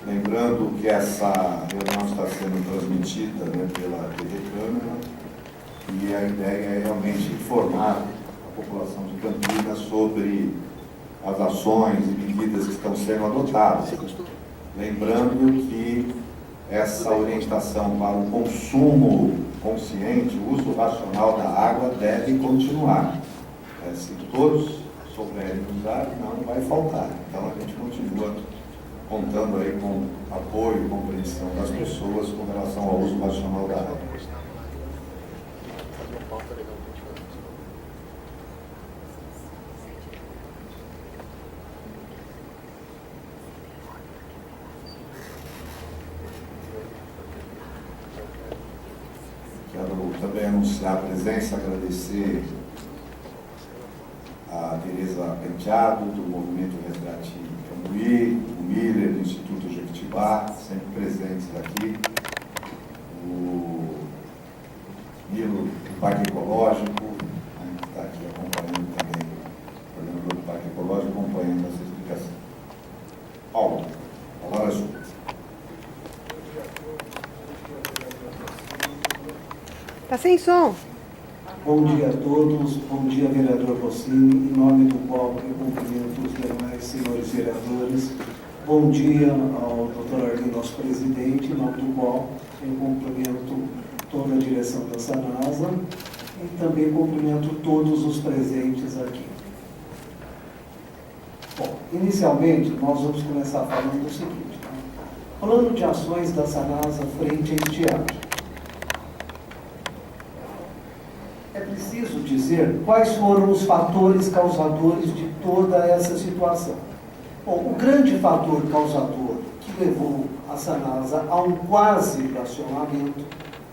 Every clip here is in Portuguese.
Lembrando que essa reunião está sendo transmitida, né, pela TV Câmara, e a ideia é realmente informar a população de Campinas sobre as ações e medidas que estão sendo adotadas. Lembrando que essa orientação para o consumo consciente, o uso racional da água deve continuar. Se todos souberem usar, não vai faltar. Então a gente continua contando aí com apoio e compreensão das pessoas com relação ao uso racional da água. Quero também anunciar a presença, agradecer a Tereza Penteado, do Movimento Resgate Cambuí, o Miller, do Instituto Jequitibá, sempre presentes aqui, o Nilo, do Parque Ecológico, que está aqui acompanhando também, o coordenador do Parque Ecológico, acompanhando essa explicação. Paulo, a palavra é sua. Está sem som. Bom dia a todos, bom dia, vereador Rossini, em nome do qual eu cumprimento os demais senhores vereadores. Bom dia ao doutor Arlindo, nosso presidente, em nome do qual eu cumprimento toda a direção da Sanasa e também cumprimento todos os presentes aqui. Bom, inicialmente, nós vamos começar falando do seguinte, né? Plano de ações da Sanasa frente à estiagem. É preciso dizer quais foram os fatores causadores de toda essa situação. Bom, o grande fator causador que levou a Sanasa a um quase racionamento,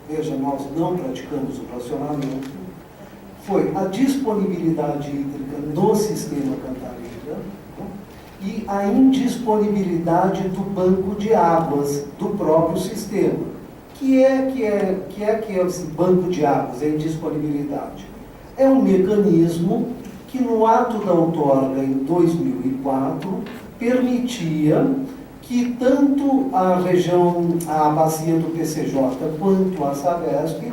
veja, nós não praticamos o racionamento, foi a disponibilidade hídrica no sistema Cantareira e a indisponibilidade do banco de águas do próprio sistema. Que é esse banco de águas, a indisponibilidade? É um mecanismo que no ato da outorga em 2004 permitia que tanto a região, a bacia do PCJ quanto a Sabesp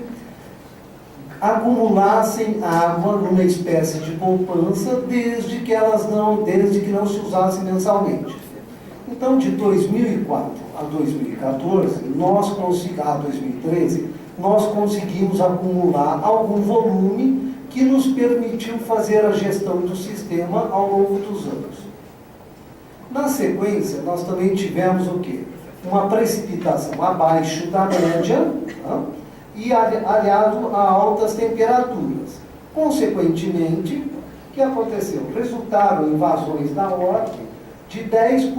acumulassem água numa espécie de poupança desde que não se usasse mensalmente. Então, de 2004 a 2014, a 2013, nós conseguimos acumular algum volume que nos permitiu fazer a gestão do sistema ao longo dos anos. Na sequência, nós também tivemos o quê? Uma precipitação abaixo da média, tá? E aliado a altas temperaturas. Consequentemente, o que aconteceu? Resultaram invasões da ordem de 10%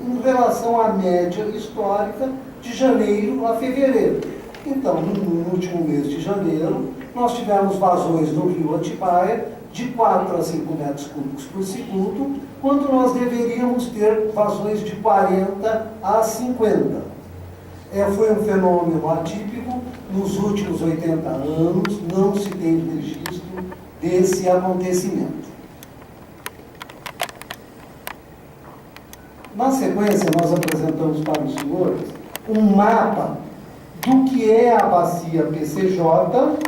em relação à média histórica de janeiro a fevereiro. Então, no último mês de janeiro, nós tivemos vazões no rio Atibaia de 4 a 5 metros cúbicos por segundo, quando nós deveríamos ter vazões de 40 a 50. Foi um fenômeno atípico, nos últimos 80 anos não se tem registro desse acontecimento. Na sequência, nós apresentamos para os senhores um mapa do que é a bacia PCJ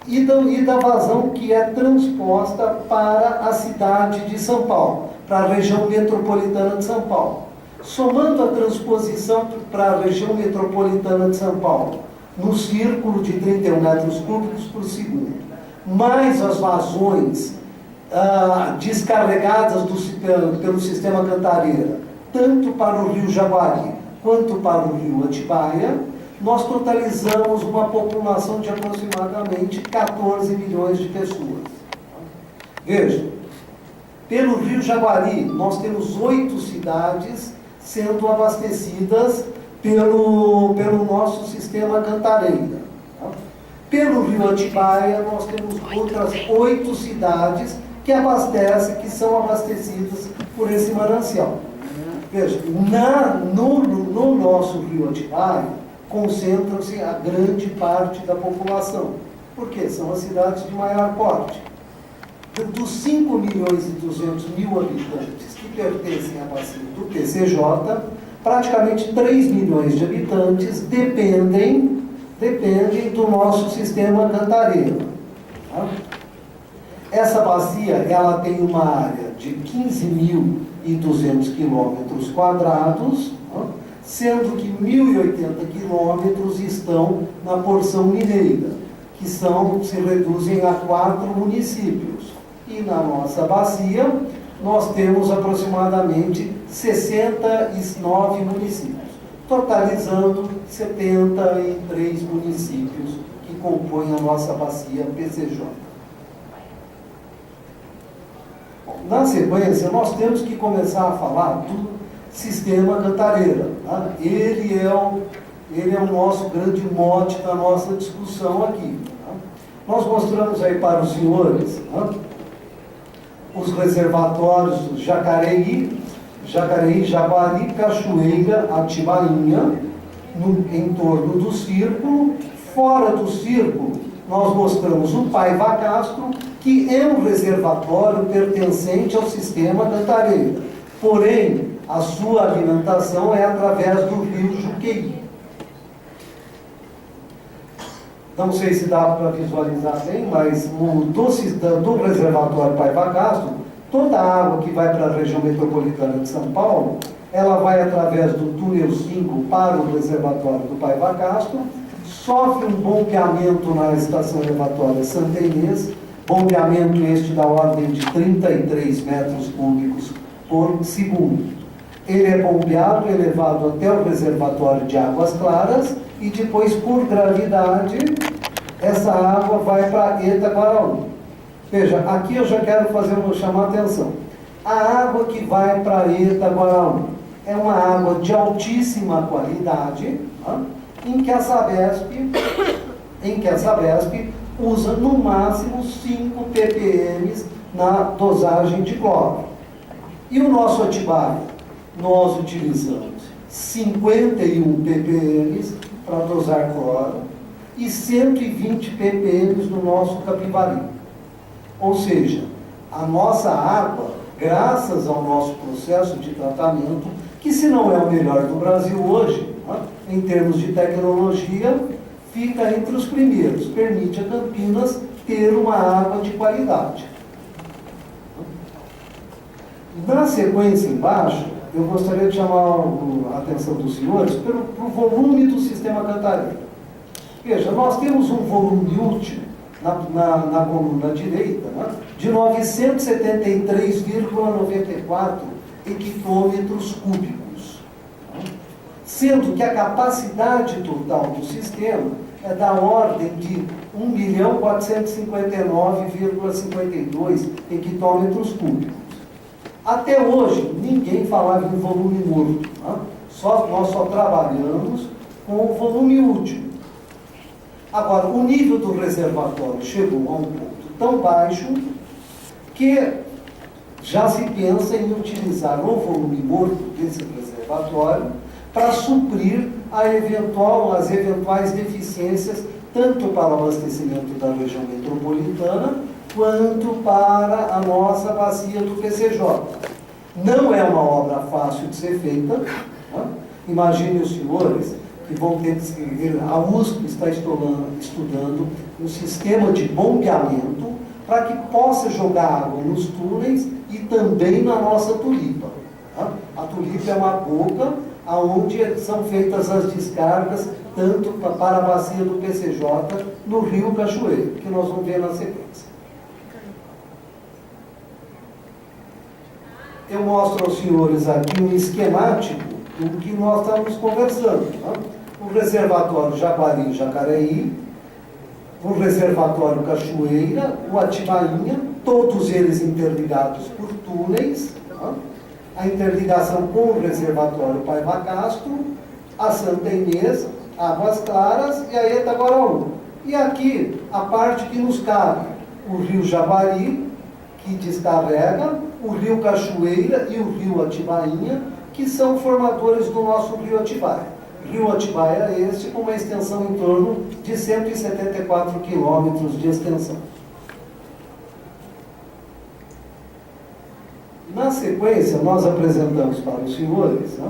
e da vazão que é transposta para a cidade de São Paulo, para a região metropolitana de São Paulo. Somando a transposição para a região metropolitana de São Paulo, no círculo de 31 metros cúbicos por segundo, mais as vazões descarregadas pelo sistema Cantareira, tanto para o rio Jaguari quanto para o rio Atibaia, nós totalizamos uma população de aproximadamente 14 milhões de pessoas. Veja, pelo rio Jaguari, nós temos 8 cidades sendo abastecidas pelo nosso sistema Cantareira. Pelo rio Atibaia, nós temos outras 8 cidades que são abastecidas por esse manancial. Veja, no nosso rio Atibaia, concentra-se a grande parte da população. Por quê? São as cidades de maior porte. Dos 5 milhões e 200 mil habitantes que pertencem à bacia do PCJ, praticamente 3 milhões de habitantes dependem do nosso sistema Cantareira. Tá? Essa bacia ela tem uma área de 15.200 quilômetros quadrados, tá? Sendo que 1.080 quilômetros estão na porção mineira, que se reduzem a 4 municípios. E na nossa bacia, nós temos aproximadamente 69 municípios, totalizando 73 municípios que compõem a nossa bacia PCJ. Bom, na sequência, nós temos que começar a falar do sistema Cantareira. Tá? Ele é o nosso grande mote da nossa discussão aqui. Tá? Nós mostramos aí para os senhores, tá, os reservatórios do Jacareí, Jaguari, Cachoeira, Atibainha, em torno do círculo. Fora do círculo, nós mostramos o Paiva Castro, que é um reservatório pertencente ao sistema Cantareira. Porém, a sua alimentação é através do rio Juqueí. Não sei se dá para visualizar bem, mas do reservatório Paiva Castro, toda a água que vai para a região metropolitana de São Paulo, ela vai através do túnel 5 para o reservatório do Paiva Castro, sofre um bombeamento na estação elevatória Santa Inês, bombeamento este da ordem de 33 metros cúbicos por segundo. Ele é bombeado, elevado até o reservatório de Águas Claras e depois, por gravidade, essa água vai para Itaguaraú. Veja, aqui eu já quero chamar a atenção. A água que vai para Itaguaraú é uma água de altíssima qualidade, tá? em que a Sabesp usa no máximo 5 ppm na dosagem de cloro. E o nosso Atibaia? Nós utilizamos 51 ppm para dosar cloro e 120 ppm no nosso Capivari. Ou seja, a nossa água, graças ao nosso processo de tratamento, que se não é o melhor do Brasil hoje, né, em termos de tecnologia, fica entre os primeiros, permite a Campinas ter uma água de qualidade. Na sequência embaixo, eu gostaria de chamar a atenção dos senhores para o volume do sistema Cantareira. Veja, nós temos um volume útil na coluna direita, né, de 973,94 hectômetros cúbicos, né, sendo que a capacidade total do sistema é da ordem de 1.459,52 hectômetros cúbicos. Até hoje, ninguém falava em volume morto. Né? Nós só trabalhamos com o volume útil. Agora, o nível do reservatório chegou a um ponto tão baixo que já se pensa em utilizar o volume morto desse reservatório para suprir as eventuais deficiências, tanto para o abastecimento da região metropolitana, quanto para a nossa bacia do PCJ. Não é uma obra fácil de ser feita. Né? Imagine os senhores que vão ter que seguir. A USP está estudando um sistema de bombeamento para que possa jogar água nos túneis e também na nossa tulipa. Né? A tulipa é uma boca onde são feitas as descargas tanto para a bacia do PCJ no rio Cachoeira, que nós vamos ver na sequência. Eu mostro aos senhores aqui um esquemático do que nós estamos conversando. Né? O reservatório Jaguari e Jacareí, o reservatório Cachoeira, o Atibainha, todos eles interligados por túneis, né? A interligação com o reservatório Paiva Castro, a Santa Inês, Águas Claras e a Itaguaraú. E aqui, a parte que nos cabe, o rio Jaguari, que descarrega, o rio Cachoeira e o rio Atibainha, que são formadores do nosso rio Atibaia. Rio Atibaia é este com uma extensão em torno de 174 quilômetros de extensão. Na sequência, nós apresentamos para os senhores, né,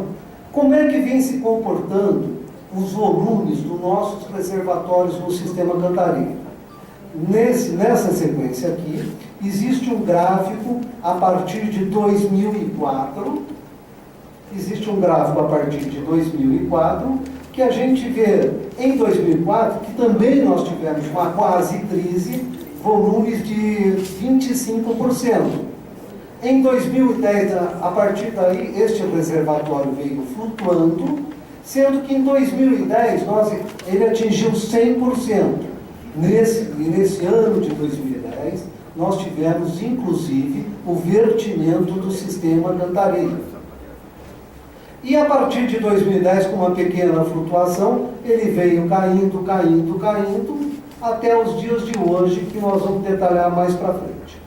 Como é que vem se comportando os volumes dos nossos reservatórios no sistema Cantareira? Nessa sequência aqui, existe um gráfico a partir de 2004, que a gente vê em 2004, que também nós tivemos uma quase crise, volumes de 25%. Em 2010, a partir daí, este reservatório veio flutuando, sendo que em 2010 ele atingiu 100%. Nesse ano de 2010, nós tivemos, inclusive, o vertimento do sistema Cantareira. E a partir de 2010, com uma pequena flutuação, ele veio caindo, até os dias de hoje, que nós vamos detalhar mais para frente.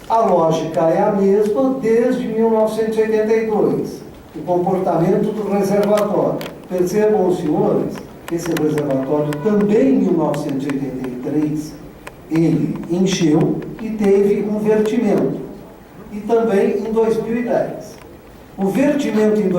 A lógica é a mesma desde 1982, o comportamento do reservatório. Percebam os senhores que esse reservatório também em 1983 ele encheu e teve um vertimento. E também em 2010. O vertimento em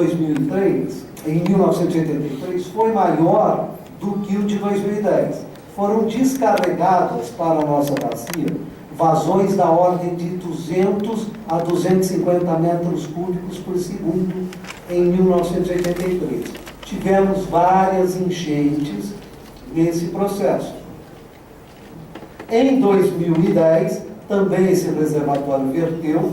1983 foi maior do que o de 2010. Foram descarregadas para a nossa bacia vazões da ordem de 200 a 250 metros cúbicos por segundo em 1983. Tivemos várias enchentes nesse processo. Em 2010, também esse reservatório verteu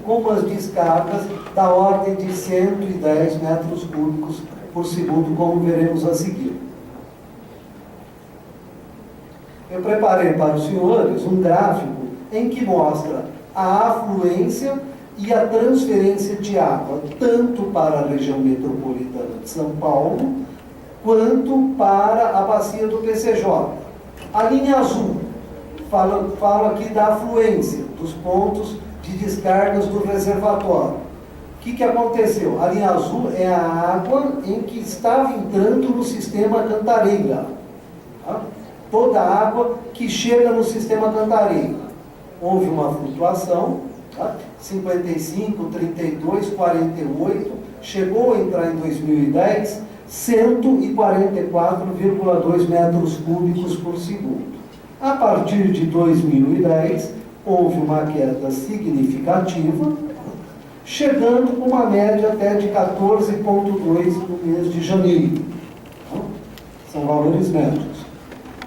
com as descargas da ordem de 110 metros cúbicos por segundo, como veremos a seguir. Eu preparei para os senhores um gráfico em que mostra a afluência e a transferência de água, tanto para a região metropolitana de São Paulo, quanto para a bacia do PCJ. A linha azul fala aqui da afluência, dos pontos de descargas do reservatório. O que aconteceu? A linha azul é a água em que estava entrando no sistema Cantareira. Tá? Toda a água que chega no sistema Cantareira. Houve uma flutuação, tá? 55, 32, 48, chegou a entrar em 2010, 144,2 metros cúbicos por segundo. A partir de 2010, houve uma queda significativa, chegando com uma média até de 14,2 no mês de janeiro. São valores médios.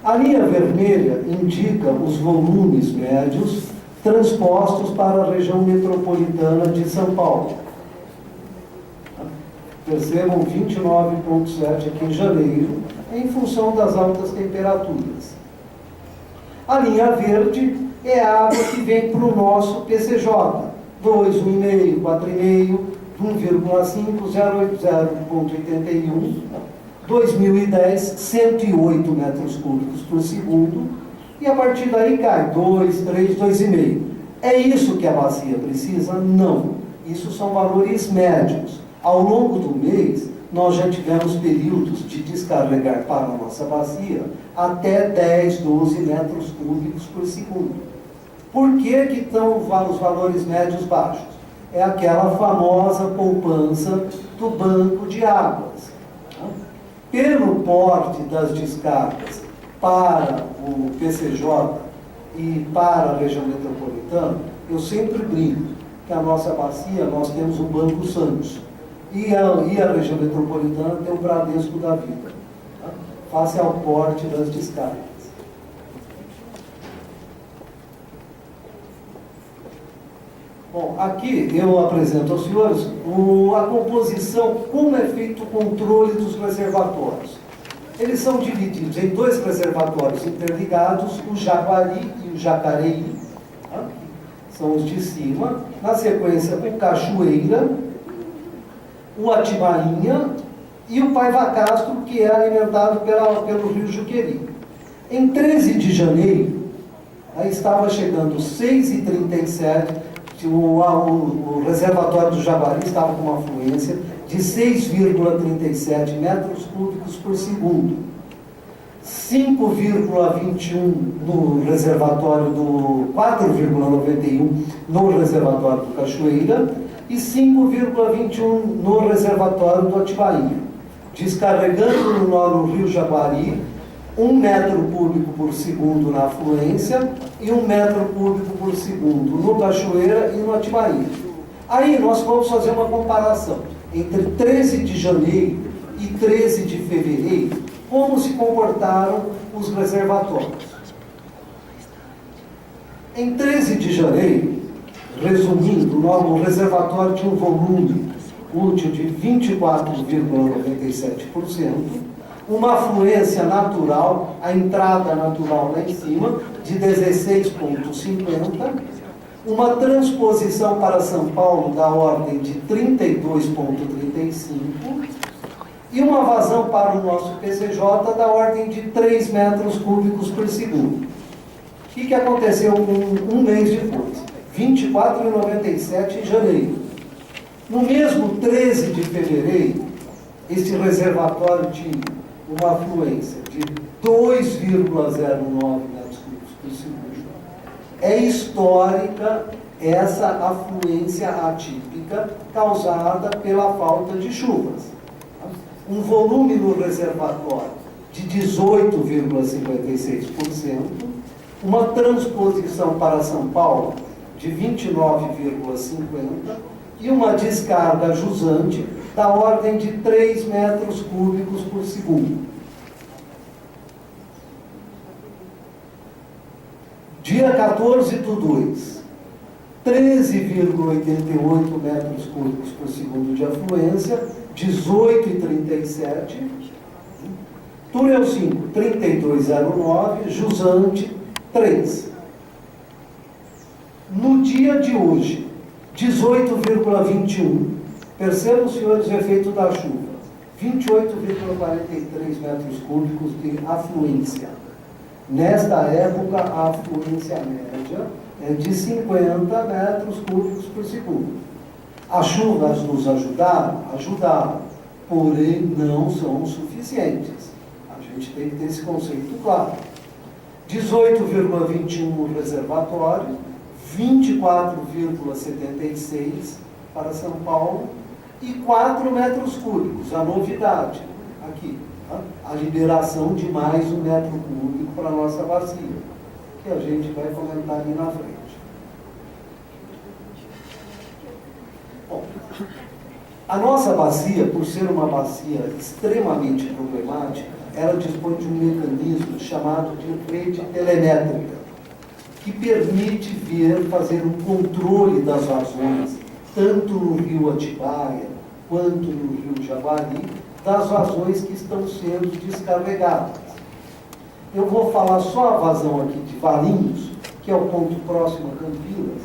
A linha vermelha indica os volumes médios transpostos para a região metropolitana de São Paulo. Percebam 29,7 aqui em janeiro, em função das altas temperaturas. A linha verde é a água que vem para o nosso PCJ, 2, 1,5, 4,5, 1,5, 080,81, 2010, 108 metros cúbicos por segundo, e a partir daí cai 2, 3, 2,5. É isso que a bacia precisa? Não. Isso são valores médios. Ao longo do mês, nós já tivemos períodos de descarregar para a nossa bacia até 10, 12 metros cúbicos por segundo. Por que estão os valores médios baixos? É aquela famosa poupança do banco de águas. Pelo porte das descargas para o PCJ e para a região metropolitana, eu sempre brinco que a nossa bacia, nós temos o Banco Santos. E a região metropolitana tem o Bradesco da vida, tá? Face ao porte das descargas. Bom, aqui eu apresento aos senhores a composição, como é feito o controle dos reservatórios. Eles são divididos em dois reservatórios interligados, o Jaguari e o Jacareí, tá? São os de cima. Na sequência, o Cachoeira, o Atibainha e o Paiva Castro, que é alimentado pelo rio Juqueri. Em 13 de janeiro, aí estava chegando 6,37, o reservatório do Jaguari estava com uma fluência de 6,37 metros cúbicos por segundo. 5,21 no reservatório do 4,91 no reservatório do Cachoeira e 5,21 no reservatório do Atibaia, descarregando no nó no Rio Jaguari 1 metro cúbico por segundo na afluência e 1 metro cúbico por segundo no Cachoeira e no Atibaia. Aí nós vamos fazer uma comparação entre 13 de janeiro e 13 de fevereiro, como se comportaram os reservatórios. Em 13 de janeiro, resumindo, o reservatório tinha um volume útil de 24,97%, uma afluência natural, a entrada natural lá em cima, de 16,50%, uma transposição para São Paulo da ordem de 32,35%, e uma vazão para o nosso PCJ da ordem de 3 metros cúbicos por segundo. O que aconteceu um mês depois? 24,97 em janeiro. No mesmo 13 de fevereiro, esse reservatório tinha uma afluência de 2,09 metros cúbicos por segundo. É histórica essa afluência atípica causada pela falta de chuvas. Um volume no reservatório de 18,56%, uma transposição para São Paulo de 29,50% e uma descarga jusante da ordem de 3 metros cúbicos por segundo. Dia 14/2, 13,88 metros cúbicos por segundo de afluência, 18,37, Túnel 5, 32,09, Jusante, 3. No dia de hoje, 18,21, percebam, senhores, o efeito da chuva, 28,43 metros cúbicos de afluência. Nesta época, a afluência média é de 50 metros cúbicos por segundo. As chuvas nos ajudaram? Ajudaram, porém não são suficientes. A gente tem que ter esse conceito claro. 18,21 no reservatório, 24,76 para São Paulo e 4 metros cúbicos. A novidade aqui, tá? A liberação de mais 1 metro cúbico para a nossa bacia, que a gente vai comentar ali na frente. Bom, a nossa bacia, por ser uma bacia extremamente problemática, ela dispõe de um mecanismo chamado de rede telemétrica, que permite fazer um controle das vazões, tanto no rio Atibaia quanto no rio Jaguari, das vazões que estão sendo descarregadas. Eu vou falar só a vazão aqui de Valinhos, que é o ponto próximo a Campinas,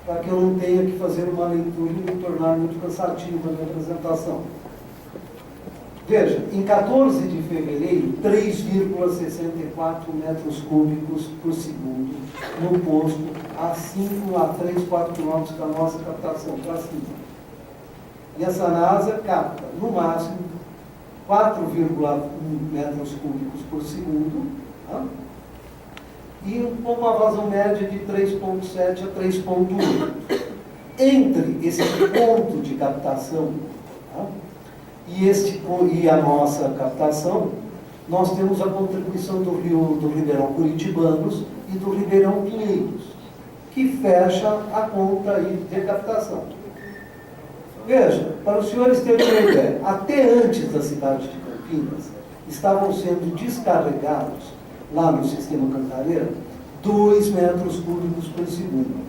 para que eu não tenha que fazer uma leitura e me tornar muito cansativa na apresentação. Veja, em 14 de fevereiro, 3,64 metros cúbicos por segundo no posto a 5 a 3, 4 quilômetros da nossa captação para cima. E essa NASA capta, no máximo, 4,1 metros cúbicos por segundo, tá? E uma vazão média de 3,7 a 3,8. Entre esse ponto de captação, tá? E a nossa captação, nós temos a contribuição do Ribeirão Curitibanos e do Ribeirão Pinheiros, que fecha a conta aí de captação. Veja, para os senhores terem uma ideia, até antes da cidade de Campinas, estavam sendo descarregados, lá no sistema Cantareira, 2 metros cúbicos por segundo.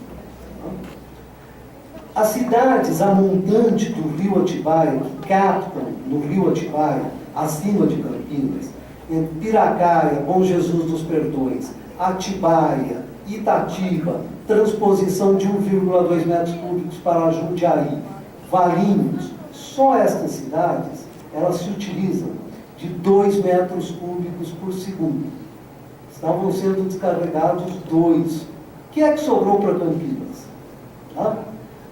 As cidades a montante do rio Atibaia, que captam no rio Atibaia, acima de Campinas, em Piracaia, Bom Jesus dos Perdões, Atibaia, Itatiba, transposição de 1,2 metros cúbicos para Jundiaí, Valinhos, só estas cidades, elas se utilizam de 2 metros cúbicos por segundo. Estavam sendo descarregados 2. O que é que sobrou para Campinas? Tá?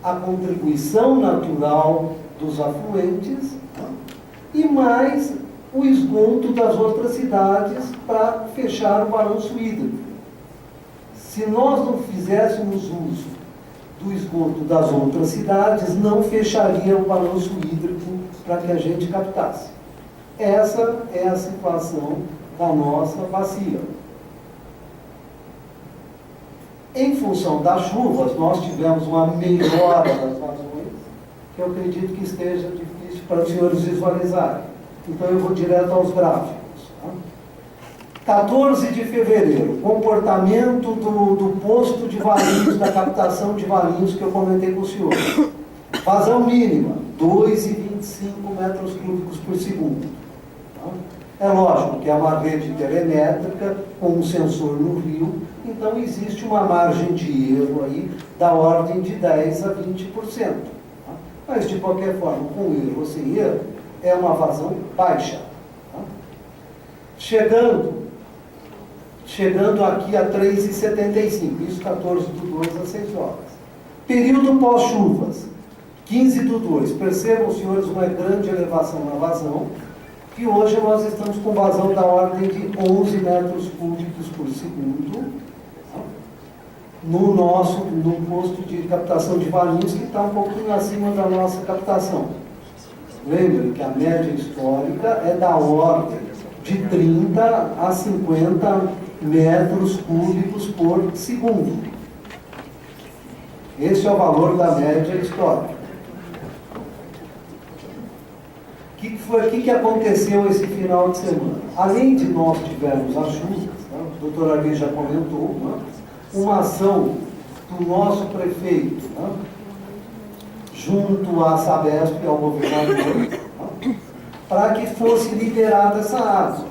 A contribuição natural dos afluentes, tá? E mais o esgoto das outras cidades para fechar o balanço hídrico. Se nós não fizéssemos uso do esgoto das outras cidades, não fecharia o balanço hídrico para que a gente captasse. Essa é a situação da nossa bacia. Em função das chuvas, nós tivemos uma melhora das vazões, que eu acredito que esteja difícil para os senhores visualizarem. Então eu vou direto aos gráficos. 14 de fevereiro, comportamento do posto de Valinhos, da captação de Valinhos que eu comentei com o senhor. Vazão mínima, 2,25 metros cúbicos por segundo. É lógico que é uma rede telemétrica com um sensor no rio, então existe uma margem de erro aí da ordem de 10% a 20%. Mas, de qualquer forma, com erro ou sem erro, é uma vazão baixa. Chegando aqui a 3,75, isso 14/2 às 6 horas. Período pós-chuvas, 15/2. Percebam, senhores, uma grande elevação na vazão, que hoje nós estamos com vazão da ordem de 11 metros cúbicos por segundo, no posto de captação de Valinhos, que está um pouquinho acima da nossa captação. Lembre que a média histórica é da ordem de 30 a 50 metros cúbicos por segundo. Esse é o valor da média histórica. O que aconteceu esse final de semana? Além de nós tivermos as chuvas, o doutor Ali já comentou, uma ação do nosso prefeito, junto à Sabesp, ao governador, para que fosse liberada essa água.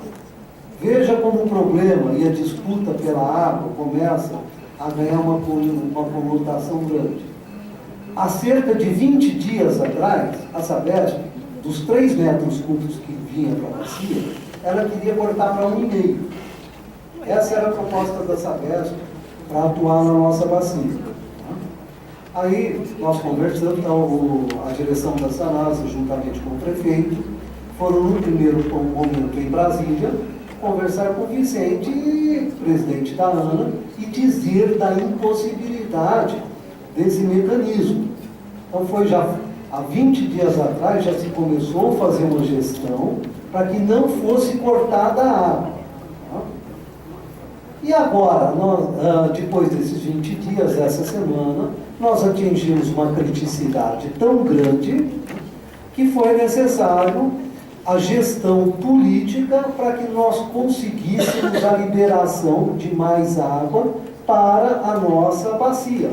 Veja como o problema e a disputa pela água começa a ganhar uma conotação grande. Há cerca de 20 dias atrás, a Sabesp, dos 3 metros cúbicos que vinha para a bacia, ela queria cortar para 1,5. Essa era a proposta da Sabesp para atuar na nossa bacia. Aí nós conversamos, então, a direção da Sanasa, juntamente com o prefeito, foram no primeiro momento em Brasília, conversar com o Vicente, presidente da ANA, e dizer da impossibilidade desse mecanismo. Então foi já há 20 dias atrás, já se começou a fazer uma gestão para que não fosse cortada a água. E agora, depois desses 20 dias, essa semana, nós atingimos uma criticidade tão grande que foi necessário a gestão política para que nós conseguíssemos a liberação de mais água para a nossa bacia.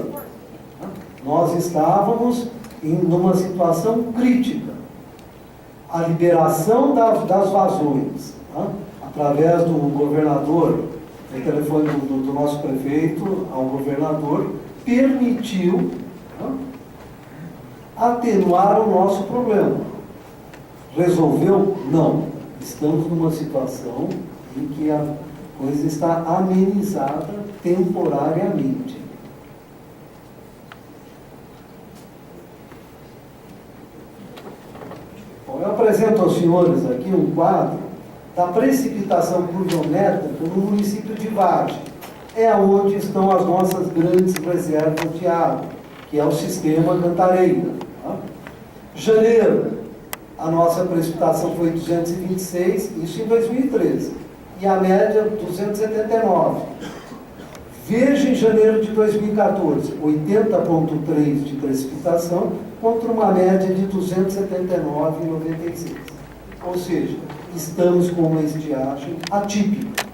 Nós estávamos numa situação crítica. A liberação das vazões, através do governador, o telefone do nosso prefeito ao governador, permitiu atenuar o nosso problema. Resolveu? Não. Estamos numa situação em que a coisa está amenizada temporariamente. Bom, eu apresento aos senhores aqui um quadro da precipitação pluviométrica no município de Vargem. É onde estão as nossas grandes reservas de água, que é o sistema Cantareira. Janeiro, a nossa precipitação foi 226, isso em 2013, e a média 279. Veja em janeiro de 2014, 80,3 de precipitação contra uma média de 279,96. Ou seja, estamos com uma estiagem atípica.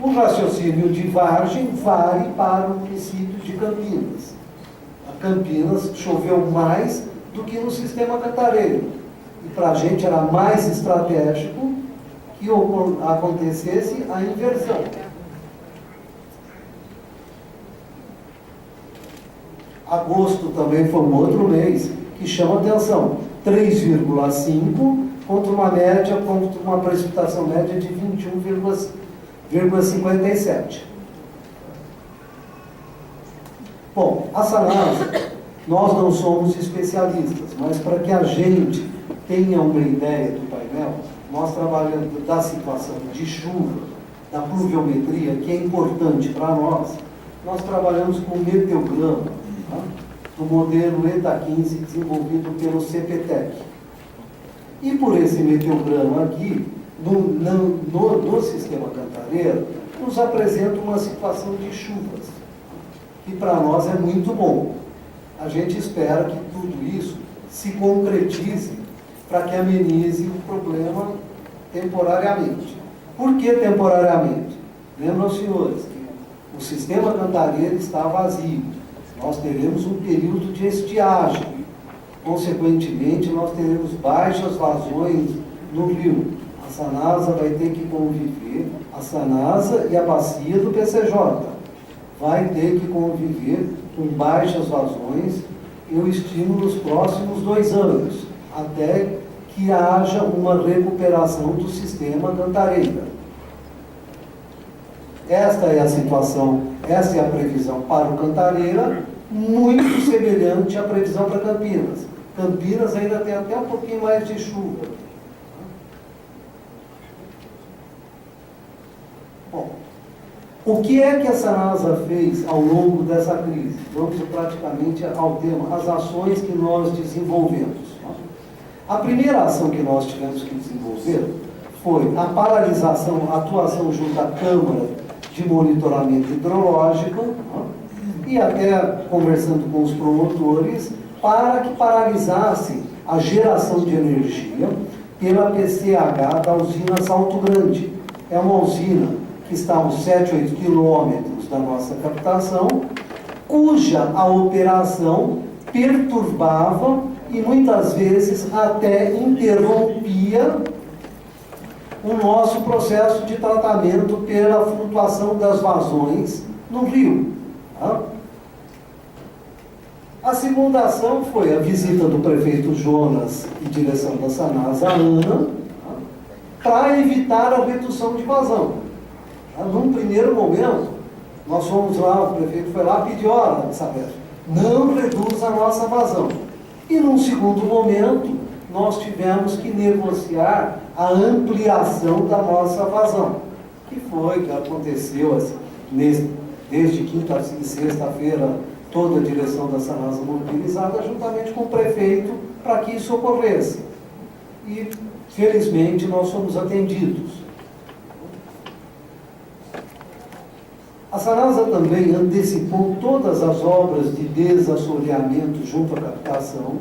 O raciocínio de Vargem vale para o município de Campinas. A Campinas choveu mais do que no sistema Cantareira. E para a gente era mais estratégico que acontecesse a inversão. Agosto também foi um outro mês que chama atenção. 3,5 contra uma média, contra uma precipitação média de 21,57. Bom, a Sanasa, nós não somos especialistas, mas para que a gente tenha uma ideia do painel, nós trabalhamos da situação de chuva, da pluviometria, que é importante para nós trabalhamos com o meteograma, tá? Do modelo ETA 15 desenvolvido pelo CPTEC. E por esse meteograma aqui, no sistema Cantareira, nos apresenta uma situação de chuvas, que para nós é muito bom. A gente espera que tudo isso se concretize para que amenize o problema temporariamente. Por que temporariamente? Lembram, senhores, que o sistema Cantareira está vazio. Nós teremos um período de estiagem. Consequentemente, nós teremos baixas vazões no rio. A Sanasa vai ter que conviver, a Sanasa e a bacia do PCJ vai ter que conviver com baixas vazões, eu estimo nos próximos 2 anos, até que haja uma recuperação do sistema Cantareira. Esta é a situação, esta é a previsão para o Cantareira, muito semelhante à previsão para Campinas. Campinas ainda tem até um pouquinho mais de chuva. Bom, o que é que a Sanasa fez ao longo dessa crise? Vamos praticamente ao tema, as ações que nós desenvolvemos. A primeira ação que nós tivemos que desenvolver foi a paralisação, a atuação junto à Câmara de Monitoramento Hidrológico, e até conversando com os promotores, para que paralisasse a geração de energia pela PCH da usina Salto Grande. É uma usina que está a uns 7, 8 quilômetros da nossa captação, cuja a operação perturbava e muitas vezes até interrompia o nosso processo de tratamento pela flutuação das vazões no rio. Tá? A segunda ação foi a visita do prefeito Jonas e direção da Sanasa, Ana, para evitar a redução de vazão. Num primeiro momento, nós fomos lá, o prefeito foi lá e pediu, olha, Isabel, não reduz a nossa vazão. E num segundo momento, nós tivemos que negociar a ampliação da nossa vazão, que foi, que aconteceu assim, desde quinta e sexta-feira, toda a direção da Sanasa mobilizada, juntamente com o prefeito, para que isso ocorresse. E, felizmente, nós fomos atendidos. A Sanasa também antecipou todas as obras de desassoreamento junto à captação.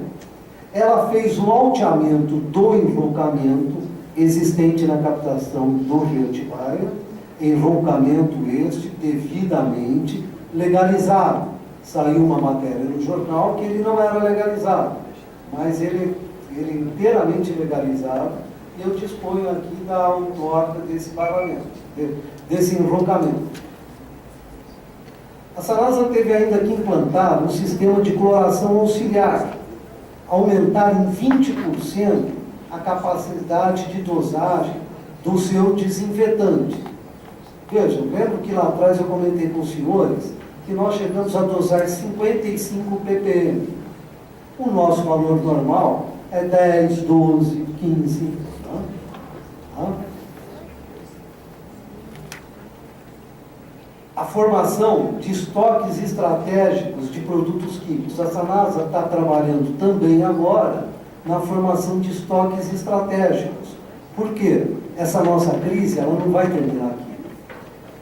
Ela fez o alteamento do enroncamento existente na captação do Rio Atibaia, enroncamento este devidamente legalizado. Saiu uma matéria no jornal que ele não era legalizado, mas ele inteiramente legalizado, e eu disponho aqui da outorga desse parlamento, desse enroncamento. A Sanasa teve ainda que implantar um sistema de cloração auxiliar, aumentar em 20% a capacidade de dosagem do seu desinfetante. Vejam, lembro que lá atrás eu comentei com os senhores que nós chegamos a dosar 55 ppm. O nosso valor normal é 10, 12, 15. A formação de estoques estratégicos de produtos químicos. A Sanasa está trabalhando também agora na formação de estoques estratégicos. Por quê? Essa nossa crise ela não vai terminar aqui.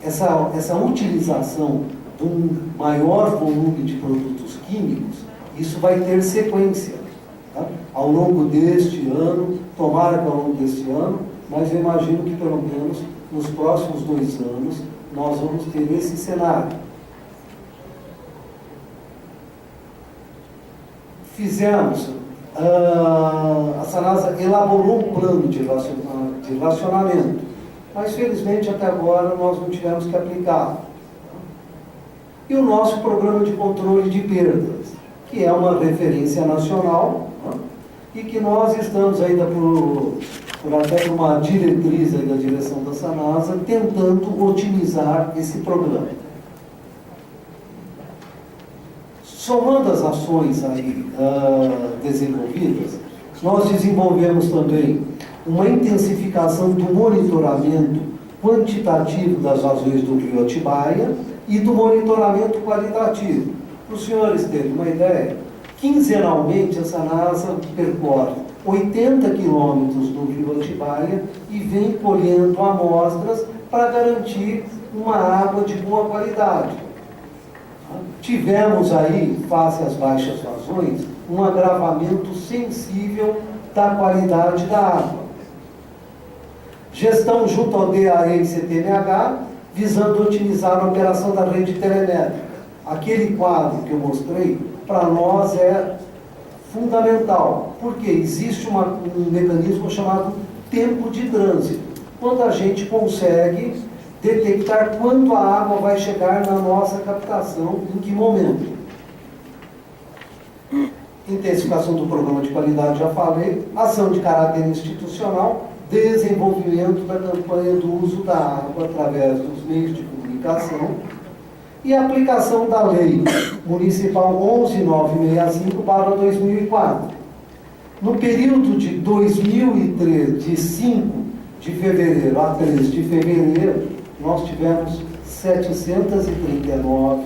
Essa utilização de um maior volume de produtos químicos, isso vai ter sequência. Tá? Ao longo deste ano, tomara que ao longo deste ano, mas eu imagino que pelo menos nos próximos 2 anos, nós vamos ter esse cenário. Fizemos, a Sanasa elaborou um plano de racionamento, mas felizmente até agora nós não tivemos que aplicar. E o nosso programa de controle de perdas, que é uma referência nacional, e que nós estamos ainda até uma diretriz aí da direção da Sanasa, tentando otimizar esse programa. Somando as ações aí desenvolvidas, nós desenvolvemos também uma intensificação do monitoramento quantitativo das vazões do rio Atibaia e do monitoramento qualitativo. Para os senhores terem uma ideia, quinzenalmente a Sanasa percorre 80 quilômetros do rio Atibaia e vem colhendo amostras para garantir uma água de boa qualidade. Tivemos aí, face às baixas vazões, um agravamento sensível da qualidade da água. Gestão junto ao DAE e CTMH, visando otimizar a operação da rede telemétrica. Aquele quadro que eu mostrei, para nós é fundamental, porque existe um mecanismo chamado tempo de trânsito, quando a gente consegue detectar quando a água vai chegar na nossa captação, em que momento. Intensificação do programa de qualidade, já falei, ação de caráter institucional, desenvolvimento da campanha do uso da água através dos meios de comunicação e aplicação da Lei Municipal 11.965/2004. No período de 2003, de 5 de fevereiro a 3 de fevereiro, nós tivemos 739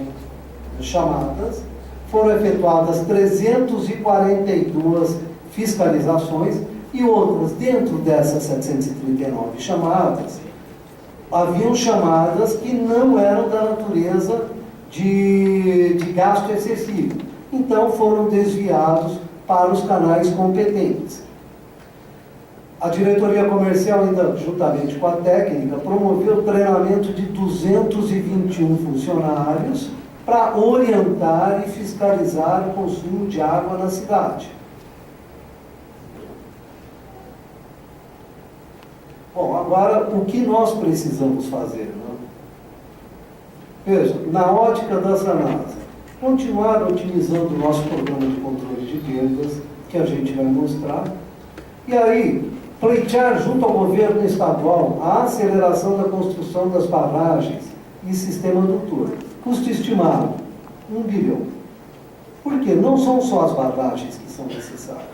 chamadas, foram efetuadas 342 fiscalizações e outras, dentro dessas 739 chamadas, haviam chamadas que não eram da natureza de gasto excessivo. Então foram desviados para os canais competentes. A diretoria comercial, ainda juntamente com a técnica, promoveu o treinamento de 221 funcionários para orientar e fiscalizar o consumo de água na cidade. Bom, agora, o que nós precisamos fazer? Né? Veja, na ótica da Sanasa, continuar otimizando o nosso programa de controle de perdas, que a gente vai mostrar, e aí, pleitear junto ao governo estadual a aceleração da construção das barragens e sistema adutor. Custo estimado, 1 bilhão. Por quê? Não são só as barragens que são necessárias.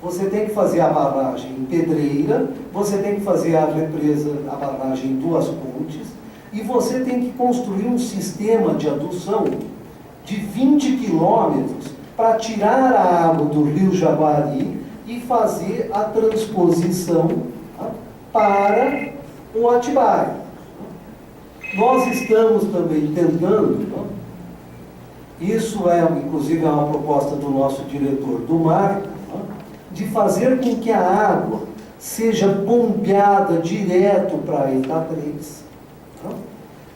Você tem que fazer a barragem em Pedreira, você tem que fazer a represa, a barragem em Duas Pontes, e você tem que construir um sistema de adução de 20 quilômetros para tirar a água do rio Jaguari e fazer a transposição para o Atibaia. Nós estamos também tentando, isso é inclusive uma proposta do nosso diretor do mar, de fazer com que a água seja bombeada direto para a ETA 3.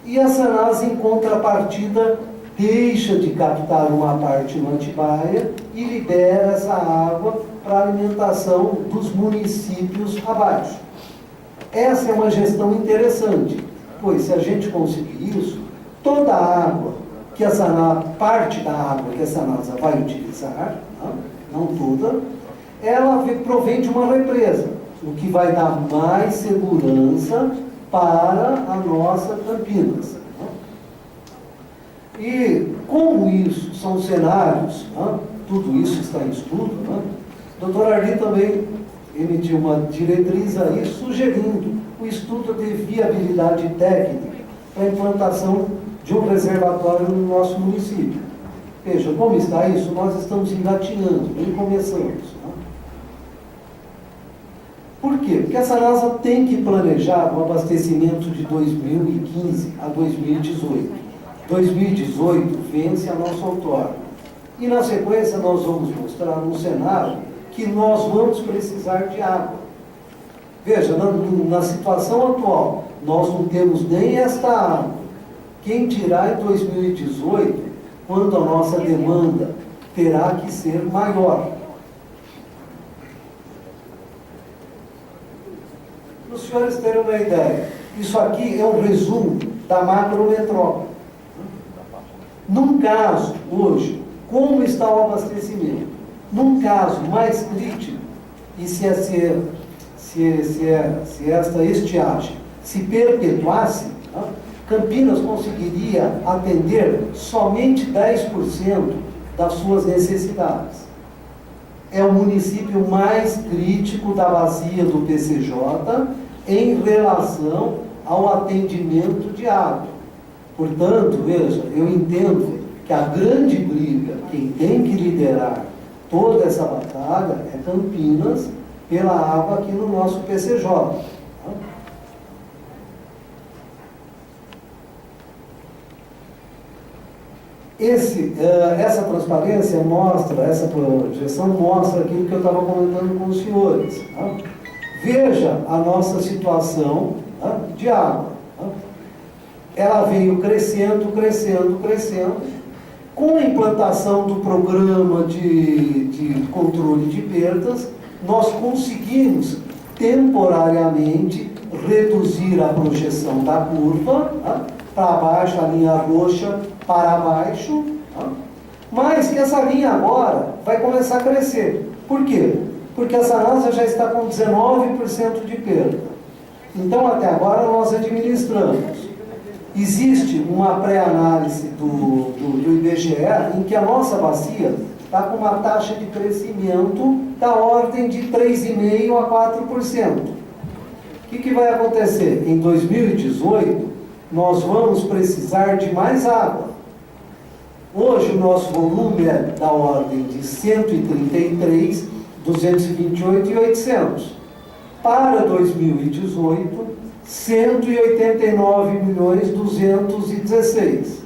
E a Sanasa, em contrapartida, deixa de captar uma parte no Atibaia e libera essa água para a alimentação dos municípios abaixo. Essa é uma gestão interessante, pois se a gente conseguir isso, toda a água que a Sanasa, parte da água que a Sanasa vai utilizar, não toda, ela provém de uma represa, o que vai dar mais segurança para a nossa Campinas. E como isso são cenários, tudo isso está em estudo, o doutor Arli também emitiu uma diretriz aí sugerindo o estudo de viabilidade técnica para a implantação de um reservatório no nosso município. Veja, como está isso? Nós estamos engatinhando, nem começamos. Por quê? Porque a Sanasa tem que planejar o abastecimento de 2015 a 2018. 2018 vence a nossa outorga. E na sequência nós vamos mostrar um cenário que nós vamos precisar de água. Veja, na situação atual, nós não temos nem esta água. Quem dirá em 2018, quando a nossa demanda terá que ser maior. Para os senhores terem uma ideia, isso aqui é um resumo da macrometrópole. Num caso, hoje, como está o abastecimento? Num caso mais crítico, e se esta estiagem se perpetuasse, Campinas conseguiria atender somente 10% das suas necessidades. é o município mais crítico da bacia do PCJ em relação ao atendimento de água. Portanto, veja, eu entendo que a grande briga, quem tem que liderar toda essa batalha é Campinas pela água aqui no nosso PCJ. Essa transparência mostra, essa projeção mostra aquilo que eu estava comentando com os senhores. Tá? Veja a nossa situação, tá, de água. Tá? Ela veio crescendo, crescendo, crescendo. Com a implantação do programa de controle de perdas, nós conseguimos temporariamente reduzir a projeção da curva, tá, para baixo, a linha roxa para baixo, tá, mas que essa linha agora vai começar a crescer. Por quê? Porque a Sanasa já está com 19% de perda. Então, até agora, nós administramos. Existe uma pré-análise do IBGE em que a nossa bacia está com uma taxa de crescimento da ordem de 3,5% a 4%. O que vai acontecer? Em 2018, nós vamos precisar de mais água. Hoje, o nosso volume é da ordem de 133, 228 e 800. Para 2018, 189.216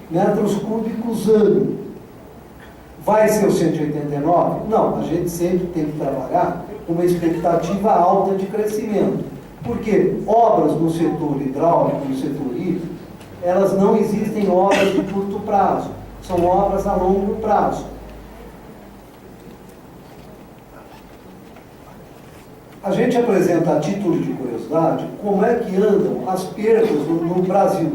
metros cúbicos ano. Vai ser o 189? Não, a gente sempre tem que trabalhar com uma expectativa alta de crescimento. Porque obras no setor hidráulico, no setor hídrico, elas não existem obras de curto prazo, são obras a longo prazo. A gente apresenta, a título de curiosidade, como é que andam as perdas no Brasil.